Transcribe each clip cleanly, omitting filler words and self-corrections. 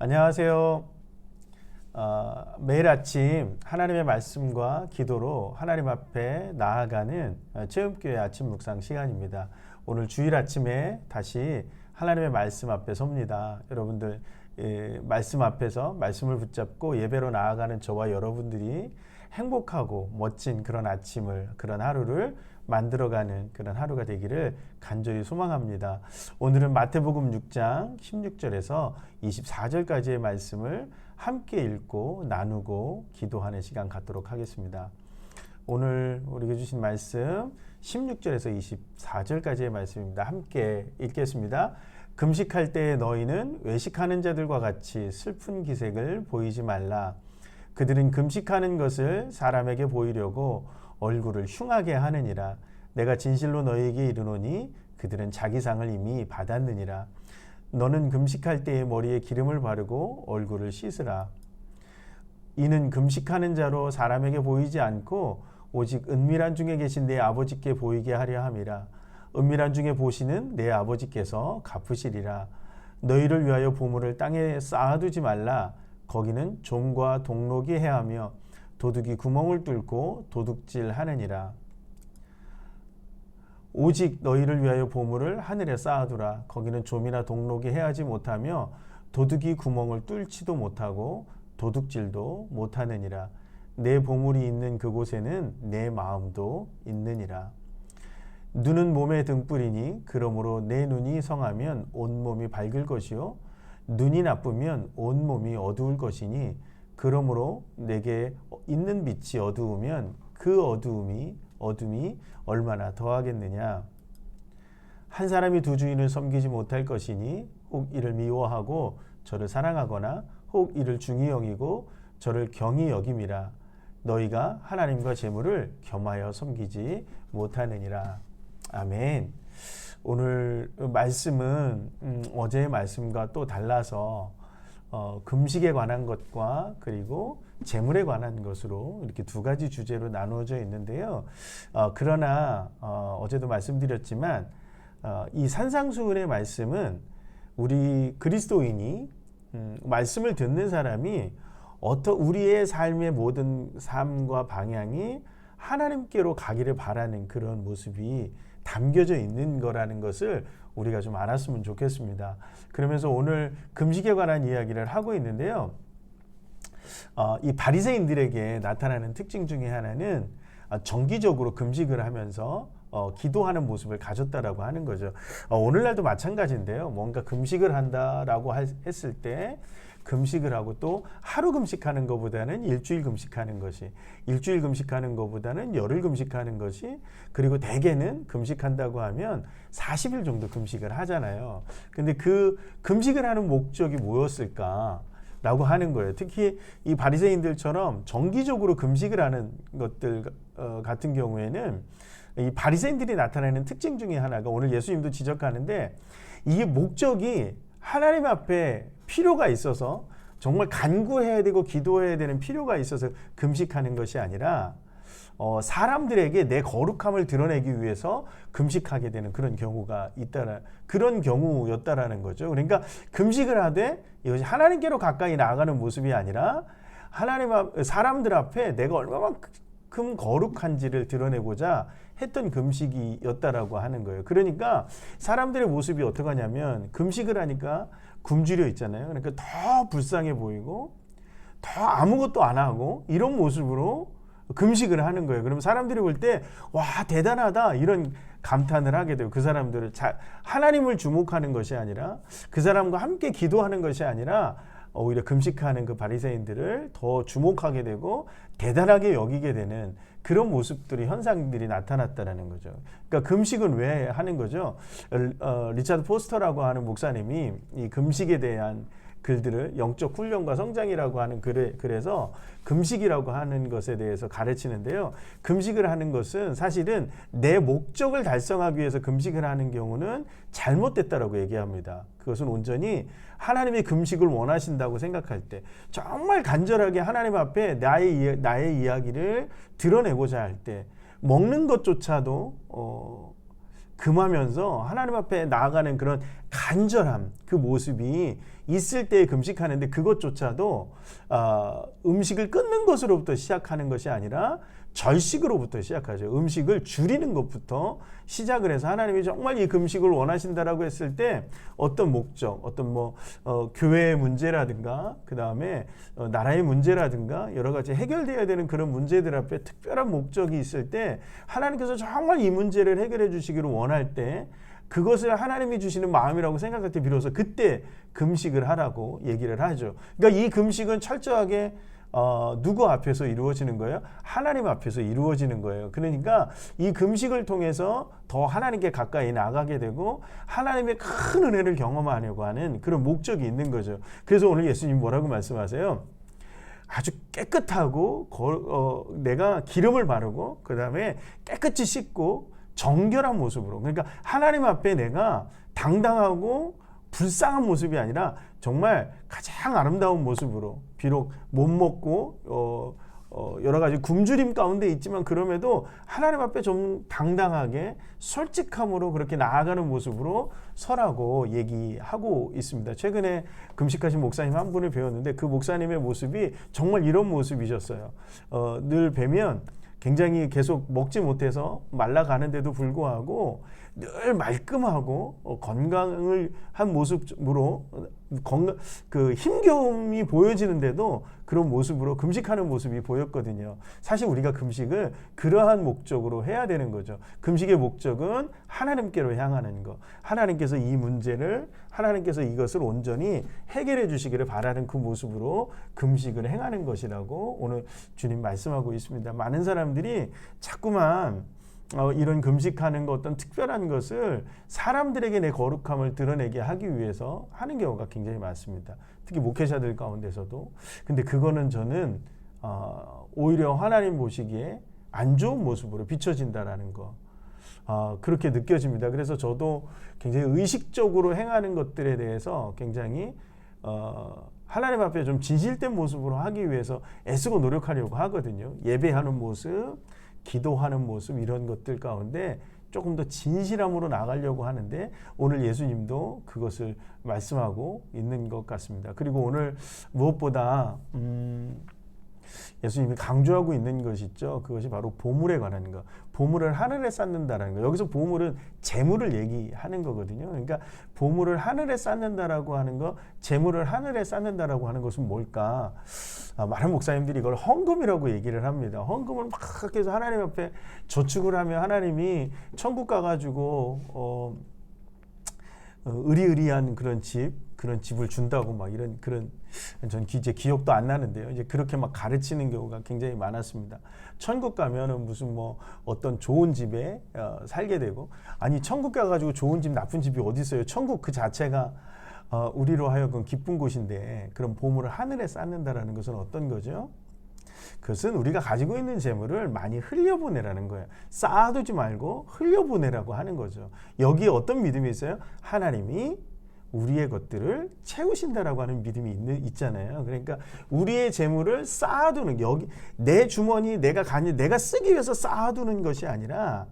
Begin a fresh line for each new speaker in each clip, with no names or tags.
안녕하세요. 매일 아침 하나님의 말씀과 기도로 하나님 앞에 나아가는 체험교회 아침 묵상 시간입니다. 오늘 주일 아침에 다시 하나님의 말씀 앞에 섭니다. 여러분들 말씀 앞에서 말씀을 붙잡고 예배로 나아가는 저와 여러분들이 행복하고 멋진 그런 아침을, 그런 하루를 만들어가는 그런 하루가 되기를 간절히 소망합니다. 오늘은 마태복음 6장 16절에서 24절까지의 말씀을 함께 읽고 나누고 기도하는 시간 갖도록 하겠습니다. 오늘 우리에게 주신 말씀 16절에서 24절까지의 말씀입니다. 함께 읽겠습니다. 금식할 때에 너희는 외식하는 자들과 같이 슬픈 기색을 보이지 말라. 그들은 금식하는 것을 사람에게 보이려고 얼굴을 흉하게 하느니라. 내가 진실로 너희에게 이르노니 그들은 자기 상을 이미 받았느니라. 너는 금식할 때에 머리에 기름을 바르고 얼굴을 씻으라. 이는 금식하는 자로 사람에게 보이지 않고 오직 은밀한 중에 계신 내 아버지께 보이게 하려 함이라. 은밀한 중에 보시는 내 아버지께서 갚으시리라. 너희를 위하여 보물을 땅에 쌓아두지 말라. 거기는 좀과 동록이 해하며 도둑이 구멍을 뚫고 도둑질 하느니라. 오직 너희를 위하여 보물을 하늘에 쌓아두라. 거기는 좀이나 동록이 해하지 못하며 도둑이 구멍을 뚫지도 못하고 도둑질도 못하느니라. 내 보물이 있는 그곳에는 내 마음도 있느니라. 눈은 몸의 등불이니 그러므로 내 눈이 성하면 온몸이 밝을 것이요 눈이 나쁘면 온몸이 어두울 것이니 그러므로 내게 있는 빛이 어두우면 그 어둠이 얼마나 더하겠느냐. 한 사람이 두 주인을 섬기지 못할 것이니 혹 이를 미워하고 저를 사랑하거나 혹 이를 중히 여기고 저를 경히 여김이라. 너희가 하나님과 재물을 겸하여 섬기지 못하느니라. 아멘. 오늘 말씀은 어제의 말씀과 또 달라서 금식에 관한 것과 그리고 재물에 관한 것으로 이렇게 두 가지 주제로 나누어져 있는데요. 그러나 어제도 말씀드렸지만 이 산상수훈의 말씀은 우리 그리스도인이 말씀을 듣는 사람이 우리의 삶의 모든 삶과 방향이 하나님께로 가기를 바라는 그런 모습이 담겨져 있는 거라는 것을 우리가 좀 알았으면 좋겠습니다. 그러면서 오늘 금식에 관한 이야기를 하고 있는데요. 이 바리새인들에게 나타나는 특징 중에 하나는 정기적으로 금식을 하면서 기도하는 모습을 가졌다라고 하는 거죠. 오늘날도 마찬가지인데요. 뭔가 금식을 한다라고 했을 때 금식을 하고 또 하루 금식하는 것보다는 일주일 금식하는 것이, 일주일 금식하는 것보다는 열흘 금식하는 것이, 그리고 대개는 금식한다고 하면 40일 정도 금식을 하잖아요. 근데 그 금식을 하는 목적이 뭐였을까? 라고 하는 거예요. 특히 이 바리새인들처럼 정기적으로 금식을 하는 것들 같은 경우에는 이 바리새인들이 나타내는 특징 중에 하나가 오늘 예수님도 지적하는데 이게 목적이 하나님 앞에 필요가 있어서 정말 간구해야 되고 기도해야 되는 필요가 있어서 금식하는 것이 아니라 사람들에게 내 거룩함을 드러내기 위해서 금식하게 되는 그런 경우가 그런 경우였다라는 거죠. 그러니까 금식을 하되 이것이 하나님께로 가까이 나아가는 모습이 아니라 사람들 앞에 내가 얼마만큼 거룩한지를 드러내고자 했던 금식이었다라고 하는 거예요. 그러니까 사람들의 모습이 어떻게 하냐면 금식을 하니까 굶주려 있잖아요. 그러니까 더 불쌍해 보이고 더 아무것도 안 하고 이런 모습으로 금식을 하는 거예요. 그러면 사람들이 볼 때 와 대단하다 이런 감탄을 하게 되고 그 사람들을 하나님을 주목하는 것이 아니라 그 사람과 함께 기도하는 것이 아니라 오히려 금식하는 그 바리새인들을 더 주목하게 되고 대단하게 여기게 되는 그런 모습들이 현상들이 나타났다는 거죠. 그러니까 금식은 왜 하는 거죠? 리차드 포스터라고 하는 목사님이 이 금식에 대한 글들을 영적 훈련과 성장이라고 하는 글에서 금식이라고 하는 것에 대해서 가르치는데요. 금식을 하는 것은 사실은 내 목적을 달성하기 위해서 금식을 하는 경우는 잘못됐다라고 얘기합니다. 그것은 온전히 하나님이 금식을 원하신다고 생각할 때 정말 간절하게 하나님 앞에 나의 이야기를 드러내고자 할 때 먹는 것조차도 금하면서 하나님 앞에 나아가는 그런 간절함, 그 모습이 있을 때 금식하는데 그것조차도 음식을 끊는 것으로부터 시작하는 것이 아니라 절식으로부터 시작하죠. 음식을 줄이는 것부터 시작을 해서 하나님이 정말 이 금식을 원하신다라고 했을 때 어떤 목적, 어떤 교회의 문제라든가 그 다음에 나라의 문제라든가 여러 가지 해결되어야 되는 그런 문제들 앞에 특별한 목적이 있을 때 하나님께서 정말 이 문제를 해결해 주시기를 원할 때 그것을 하나님이 주시는 마음이라고 생각할 때 비로소 그때 금식을 하라고 얘기를 하죠. 그러니까 이 금식은 철저하게 누구 앞에서 이루어지는 거예요? 하나님 앞에서 이루어지는 거예요. 그러니까 이 금식을 통해서 더 하나님께 가까이 나가게 되고 하나님의 큰 은혜를 경험하려고 하는 그런 목적이 있는 거죠. 그래서 오늘 예수님 뭐라고 말씀하세요? 아주 깨끗하고 내가 기름을 바르고 그 다음에 깨끗이 씻고 정결한 모습으로, 그러니까 하나님 앞에 내가 당당하고 불쌍한 모습이 아니라 정말 가장 아름다운 모습으로, 비록 못 먹고 여러 가지 굶주림 가운데 있지만 그럼에도 하나님 앞에 좀 당당하게 솔직함으로 그렇게 나아가는 모습으로 서라고 얘기하고 있습니다. 최근에 금식하신 목사님 한 분을 배웠는데 그 목사님의 모습이 정말 이런 모습이셨어요. 늘 뵈면 굉장히 계속 먹지 못해서 말라가는데도 불구하고 늘 말끔하고 건강을 한 모습으로 그 힘겨움이 보여지는데도 그런 모습으로 금식하는 모습이 보였거든요. 사실 우리가 금식을 그러한 목적으로 해야 되는 거죠. 금식의 목적은 하나님께로 향하는 것, 하나님께서 이 문제를, 하나님께서 이것을 온전히 해결해 주시기를 바라는 그 모습으로 금식을 행하는 것이라고 오늘 주님 말씀하고 있습니다. 많은 사람들이 자꾸만 이런 금식하는 것, 어떤 특별한 것을 사람들에게 내 거룩함을 드러내게 하기 위해서 하는 경우가 굉장히 많습니다. 특히 목회자들 가운데서도. 근데 그거는 저는 오히려 하나님 보시기에 안 좋은 모습으로 비춰진다라는 거, 그렇게 느껴집니다. 그래서 저도 굉장히 의식적으로 행하는 것들에 대해서 굉장히 하나님 앞에 좀 진실된 모습으로 하기 위해서 애쓰고 노력하려고 하거든요. 예배하는 모습, 기도하는 모습, 이런 것들 가운데 조금 더 진실함으로 나가려고 하는데 오늘 예수님도 그것을 말씀하고 있는 것 같습니다. 그리고 오늘 무엇보다 예수님이 강조하고 있는 것이 있죠. 그것이 바로 보물에 관한 것. 보물을 하늘에 쌓는다라는 거. 여기서 보물은 재물을 얘기하는 거거든요. 그러니까 보물을 하늘에 쌓는다라고 하는 거, 재물을 하늘에 쌓는다라고 하는 것은 뭘까? 많은 목사님들이 이걸 헌금이라고 얘기를 합니다. 헌금을 막 해서 하나님 앞에 저축을 하면 하나님이 천국 가가지고 의리의리한 그런 집을 준다고 막 이런 그런, 전 이제 기억도 안 나는데요. 이제 그렇게 막 가르치는 경우가 굉장히 많았습니다. 천국 가면은 무슨 어떤 좋은 집에 살게 되고, 아니 천국 가가지고 좋은 집 나쁜 집이 어디 있어요? 천국 그 자체가 우리로 하여금 기쁜 곳인데 그런 보물을 하늘에 쌓는다라는 것은 어떤 거죠? 그것은 우리가 가지고 있는 재물을 많이 흘려보내라는 거예요. 쌓아두지 말고 흘려보내라고 하는 거죠. 여기에 어떤 믿음이 있어요? 하나님이 우리의 것들을 채우신다라고 하는 믿음이 있잖아요. 그러니까 우리의 재물을 쌓아두는, 여기 내 주머니, 내가 쓰기 위해서 쌓아두는 것이 아니라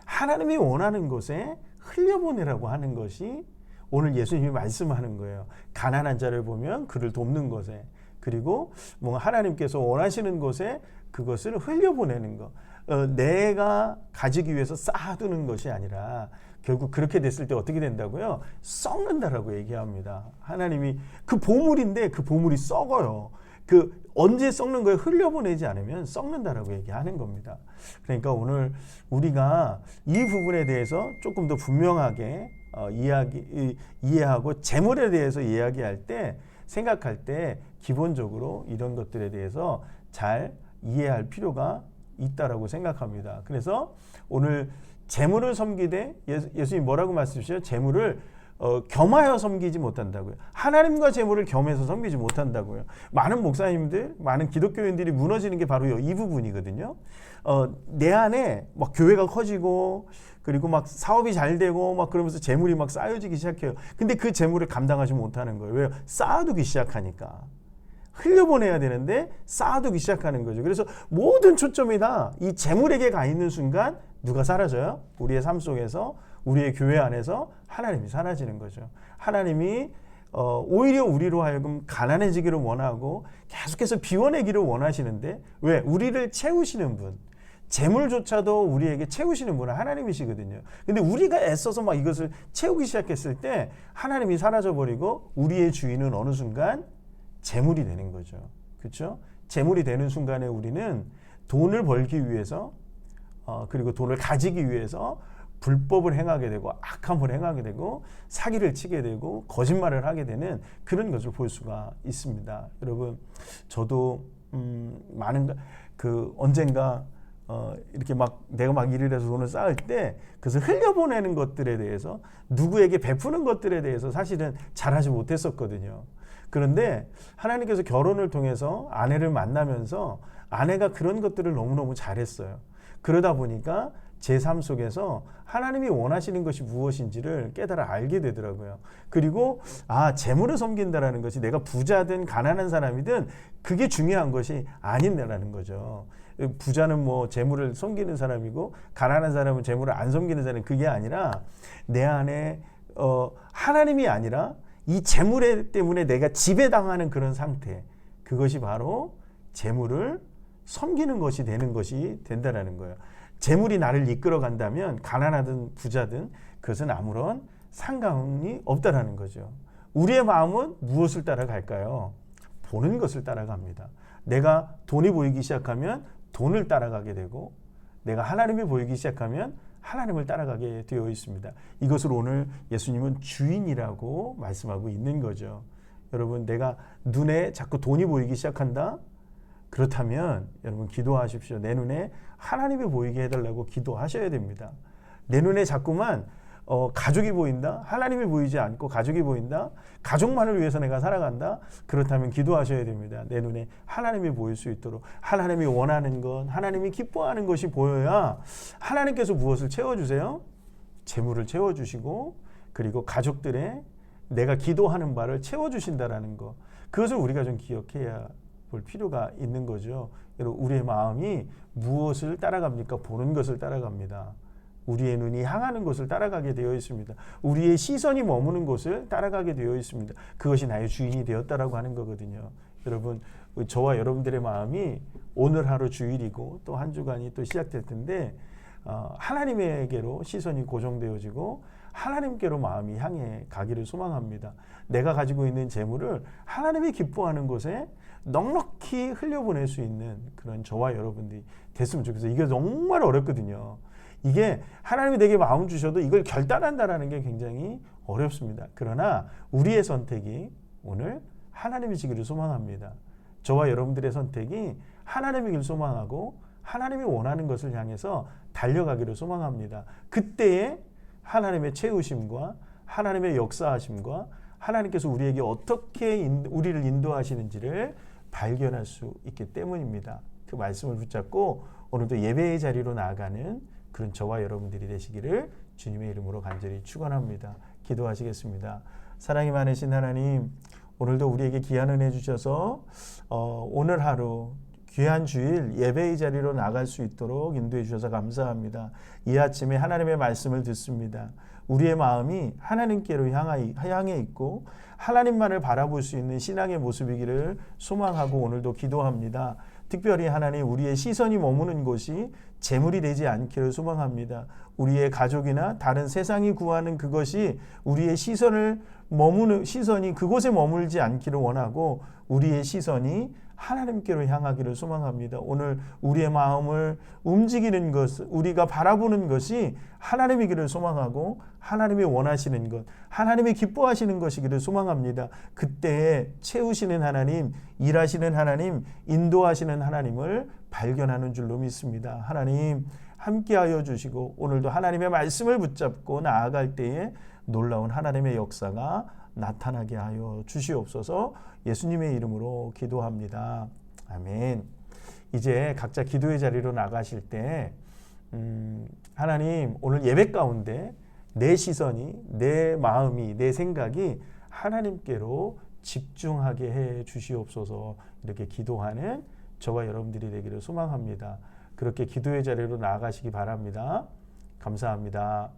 하나님이 원하는 곳에 흘려보내라고 하는 것이 오늘 예수님이 말씀하는 거예요. 가난한 자를 보면 그를 돕는 것에, 그리고 하나님께서 원하시는 곳에 그것을 흘려보내는 것, 내가 가지기 위해서 쌓아두는 것이 아니라 결국 그렇게 됐을 때 어떻게 된다고요? 썩는다라고 얘기합니다. 하나님이 그 보물인데 그 보물이 썩어요. 그 언제 썩는 거예요? 흘려보내지 않으면 썩는다라고 얘기하는 겁니다. 그러니까 오늘 우리가 이 부분에 대해서 조금 더 분명하게 이해하고 재물에 대해서 이야기할 때, 생각할 때 기본적으로 이런 것들에 대해서 잘 이해할 필요가 있다라고 생각합니다. 그래서 오늘 재물을 섬기되 예수님 뭐라고 말씀하시죠? 재물을 겸하여 섬기지 못한다고요. 하나님과 재물을 겸해서 섬기지 못한다고요. 많은 목사님들, 많은 기독교인들이 무너지는 게 바로 이 부분이거든요. 내 안에 막 교회가 커지고 그리고 막 사업이 잘 되고 막 그러면서 재물이 막 쌓여지기 시작해요. 근데 그 재물을 감당하지 못하는 거예요. 왜요? 쌓아두기 시작하니까. 흘려보내야 되는데 쌓아두기 시작하는 거죠. 그래서 모든 초점이 다 이 재물에게 가 있는 순간 누가 사라져요? 우리의 삶 속에서 우리의 교회 안에서 하나님이 사라지는 거죠. 하나님이 오히려 우리로 하여금 가난해지기를 원하고 계속해서 비워내기를 원하시는데 왜? 우리를 채우시는 분, 재물조차도 우리에게 채우시는 분은 하나님이시거든요. 근데 우리가 애써서 막 이것을 채우기 시작했을 때 하나님이 사라져버리고 우리의 주인은 어느 순간 재물이 되는 거죠. 그렇죠? 재물이 되는 순간에 우리는 돈을 벌기 위해서 그리고 돈을 가지기 위해서 불법을 행하게 되고 악함을 행하게 되고 사기를 치게 되고 거짓말을 하게 되는 그런 것을 볼 수가 있습니다. 여러분, 저도 많은 언젠가 이렇게 막 내가 막 일을 해서 돈을 쌓을 때 그것을 흘려보내는 것들에 대해서 누구에게 베푸는 것들에 대해서 사실은 잘하지 못했었거든요. 그런데 하나님께서 결혼을 통해서 아내를 만나면서 아내가 그런 것들을 너무너무 잘했어요. 그러다 보니까 제 삶 속에서 하나님이 원하시는 것이 무엇인지를 깨달아 알게 되더라고요. 그리고 재물을 섬긴다라는 것이 내가 부자든 가난한 사람이든 그게 중요한 것이 아닌다라는 거죠. 부자는 뭐 재물을 섬기는 사람이고 가난한 사람은 재물을 안 섬기는 사람이 그게 아니라 내 안에 하나님이 아니라 이 재물 때문에 내가 지배당하는 그런 상태, 그것이 바로 재물을 섬기는 것이 되는 것이 된다라는 거예요. 재물이 나를 이끌어 간다면 가난하든 부자든 그것은 아무런 상관이 없다라는 거죠. 우리의 마음은 무엇을 따라갈까요? 보는 것을 따라갑니다. 내가 돈이 보이기 시작하면 돈을 따라가게 되고 내가 하나님이 보이기 시작하면 하나님을 따라가게 되어 있습니다. 이것을 오늘 예수님은 주인이라고 말씀하고 있는 거죠. 여러분, 내가 눈에 자꾸 돈이 보이기 시작한다? 그렇다면 여러분 기도하십시오. 내 눈에 하나님이 보이게 해달라고 기도하셔야 됩니다. 내 눈에 자꾸만 가족이 보인다? 하나님이 보이지 않고 가족이 보인다? 가족만을 위해서 내가 살아간다? 그렇다면 기도하셔야 됩니다. 내 눈에 하나님이 보일 수 있도록 하나님이 원하는 것, 하나님이 기뻐하는 것이 보여야 하나님께서 무엇을 채워주세요? 재물을 채워주시고 그리고 가족들의 내가 기도하는 바를 채워주신다라는 것, 그것을 우리가 좀 기억해야 볼 필요가 있는 거죠. 여러분, 우리의 마음이 무엇을 따라갑니까? 보는 것을 따라갑니다. 우리의 눈이 향하는 곳을 따라가게 되어 있습니다. 우리의 시선이 머무는 곳을 따라가게 되어 있습니다. 그것이 나의 주인이 되었다라고 하는 거거든요. 여러분, 저와 여러분들의 마음이 오늘 하루 주일이고 또 한 주간이 또 시작될 텐데 하나님에게로 시선이 고정되어지고 하나님께로 마음이 향해 가기를 소망합니다. 내가 가지고 있는 재물을 하나님이 기뻐하는 곳에 넉넉히 흘려보낼 수 있는 그런 저와 여러분들이 됐으면 좋겠어요. 이게 정말 어렵거든요. 이게 하나님이 내게 마음 주셔도 이걸 결단한다라는 게 굉장히 어렵습니다. 그러나 우리의 선택이 오늘 하나님이시기를 소망합니다. 저와 여러분들의 선택이 하나님이기를 소망하고 하나님이 원하는 것을 향해서 달려가기를 소망합니다. 그때에 하나님의 채우심과 하나님의 역사하심과 하나님께서 우리에게 어떻게 우리를 인도하시는지를 발견할 수 있기 때문입니다. 그 말씀을 붙잡고 오늘도 예배의 자리로 나아가는 그런 저와 여러분들이 되시기를 주님의 이름으로 간절히 축원합니다. 기도하시겠습니다. 사랑이 많으신 하나님, 오늘도 우리에게 귀한 은혜 주셔서 오늘 하루 귀한 주일 예배의 자리로 나갈 수 있도록 인도해 주셔서 감사합니다. 이 아침에 하나님의 말씀을 듣습니다. 우리의 마음이 하나님께로 향해 있고 하나님만을 바라볼 수 있는 신앙의 모습이기를 소망하고 오늘도 기도합니다. 특별히 하나님, 우리의 시선이 머무는 곳이 재물이 되지 않기를 소망합니다. 우리의 가족이나 다른 세상이 구하는 그것이 우리의 시선이 그곳에 머물지 않기를 원하고 우리의 시선이 하나님께로 향하기를 소망합니다. 오늘 우리의 마음을 움직이는 것, 우리가 바라보는 것이 하나님이기를 소망하고 하나님이 원하시는 것, 하나님이 기뻐하시는 것이기를 소망합니다. 그때에 채우시는 하나님, 일하시는 하나님, 인도하시는 하나님을 발견하는 줄로 믿습니다. 하나님 함께하여 주시고 오늘도 하나님의 말씀을 붙잡고 나아갈 때에 놀라운 하나님의 역사가 나타나게 하여 주시옵소서. 예수님의 이름으로 기도합니다. 아멘. 이제 각자 기도의 자리로 나가실 때 하나님, 오늘 예배 가운데 내 시선이, 내 마음이, 내 생각이 하나님께로 집중하게 해 주시옵소서. 이렇게 기도하는 저와 여러분들이 되기를 소망합니다. 그렇게 기도의 자리로 나아가시기 바랍니다. 감사합니다.